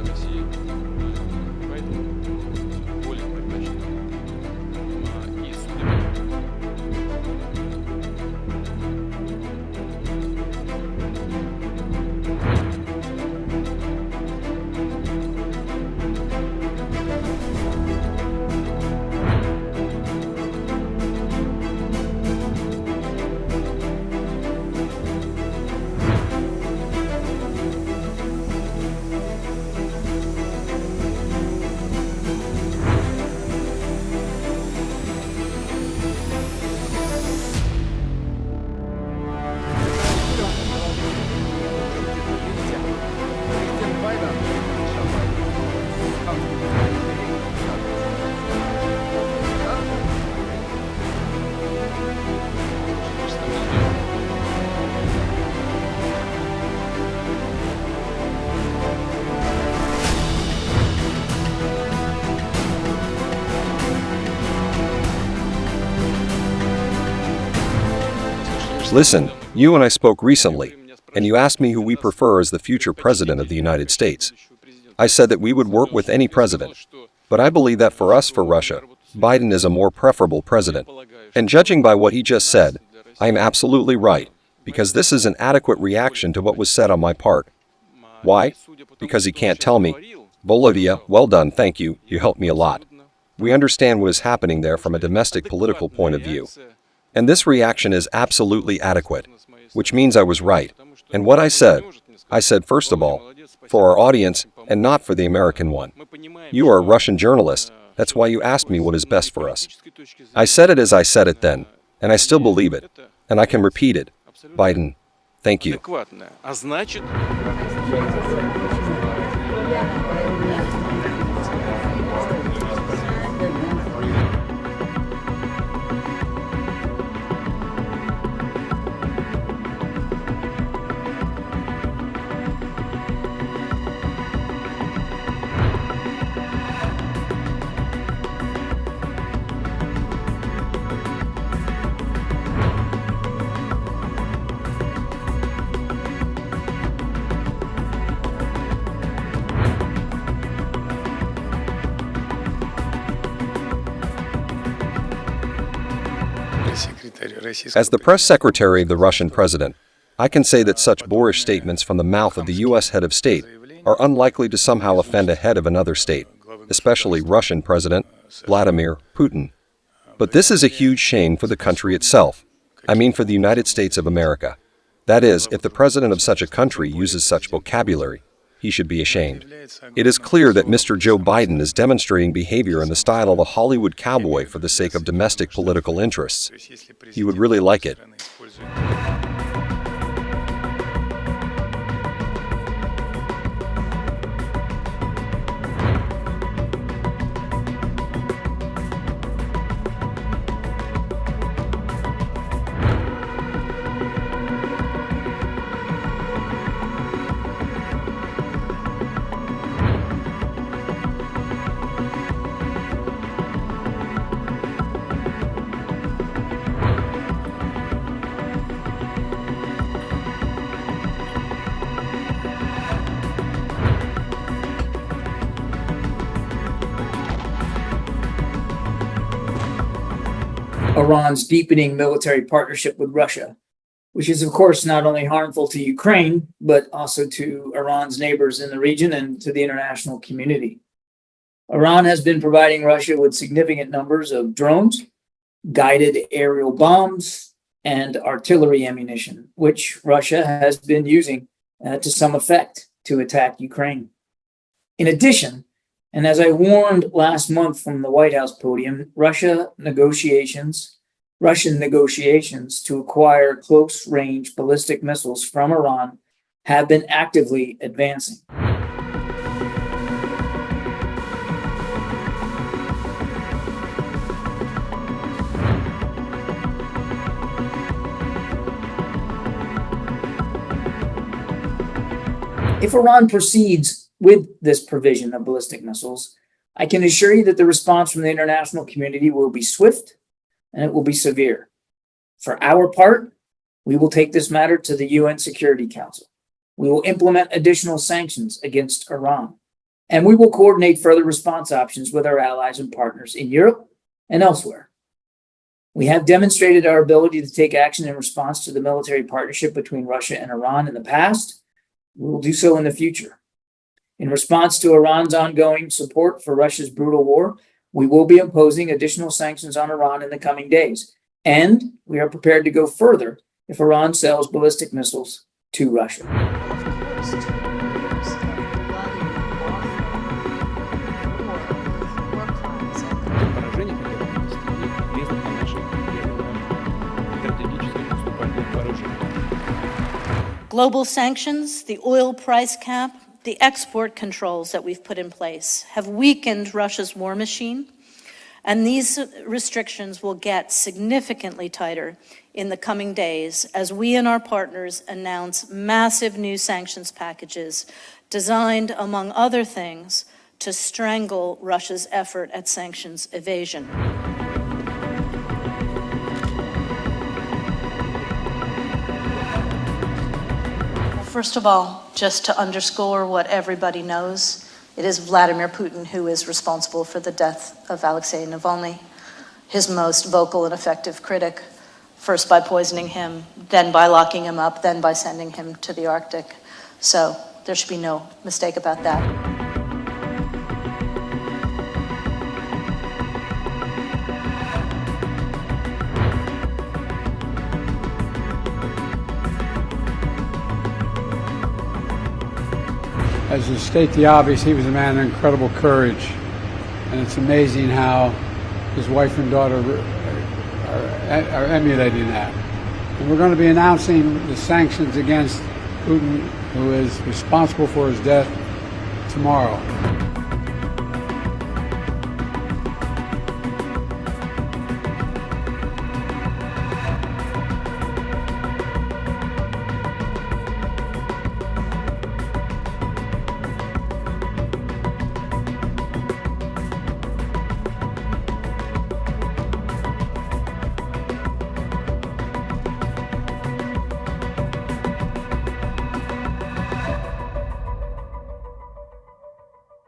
России, поэтому более предпочтительно. И судя Президент Байден Listen, you and I spoke recently, and you asked me who we prefer as the future president of the United States. I said that we would work with any president, but I believe that for us, for Russia, Biden is a more preferable president. And judging by what he just said, I am absolutely right, because this is an adequate reaction to what was said on my part. Why? Because he can't tell me, Volodya, well done, thank you, you helped me a lot. We understand what is happening there from a domestic political point of view. And this reaction is absolutely adequate, which means I was right. And what I said first of all, for our audience and not for the American one. You are a Russian journalist, that's why you asked me what is best for us. I said it as I said it then, and I still believe it, and I can repeat it. Biden, thank you. As the press secretary of the Russian president, I can say that such boorish statements from the mouth of the U.S. head of state are unlikely to somehow offend a head of another state, especially Russian President Vladimir Putin. But this is a huge shame for the country itself. I mean for the United States of America. That is, if the president of such a country uses such vocabulary, he should be ashamed. It is clear that Mr. Joe Biden is demonstrating behavior in the style of a Hollywood cowboy for the sake of domestic political interests. He would really like it. Iran's deepening military partnership with Russia, which is, of course, not only harmful to Ukraine, but also to Iran's neighbors in the region and to the international community. Iran has been providing Russia with significant numbers of drones, guided aerial bombs, and artillery ammunition, which Russia has been using to some effect to attack Ukraine. In addition, and as I warned last month from the White House podium, Russian negotiations to acquire close-range ballistic missiles from Iran have been actively advancing. If Iran proceeds with this provision of ballistic missiles, I can assure you that the response from the international community will be swift and it will be severe. For our part, we will take this matter to the UN Security Council. We will implement additional sanctions against Iran. And we will coordinate further response options with our allies and partners in Europe and elsewhere. We have demonstrated our ability to take action in response to the military partnership between Russia and Iran in the past. We will do so in the future. In response to Iran's ongoing support for Russia's brutal war, we will be imposing additional sanctions on Iran in the coming days. And we are prepared to go further if Iran sells ballistic missiles to Russia. Поражение хотят нанести и лезут на наши стратегическое наступательное вооружение. Global sanctions, the oil price cap, the export controls that we've put in place have weakened Russia's war machine, and these restrictions will get significantly tighter in the coming days as we and our partners announce massive new sanctions packages designed, among other things, to strangle Russia's effort at sanctions evasion. First of all, just to underscore what everybody knows, it is Vladimir Putin who is responsible for the death of Alexei Navalny, his most vocal and effective critic, first by poisoning him, then by locking him up, then by sending him to the Arctic. So there should be no mistake about that. As to state the obvious, he was a man of incredible courage, and it's amazing how his wife and daughter are emulating that. And we're going to be announcing the sanctions against Putin, who is responsible for his death, tomorrow.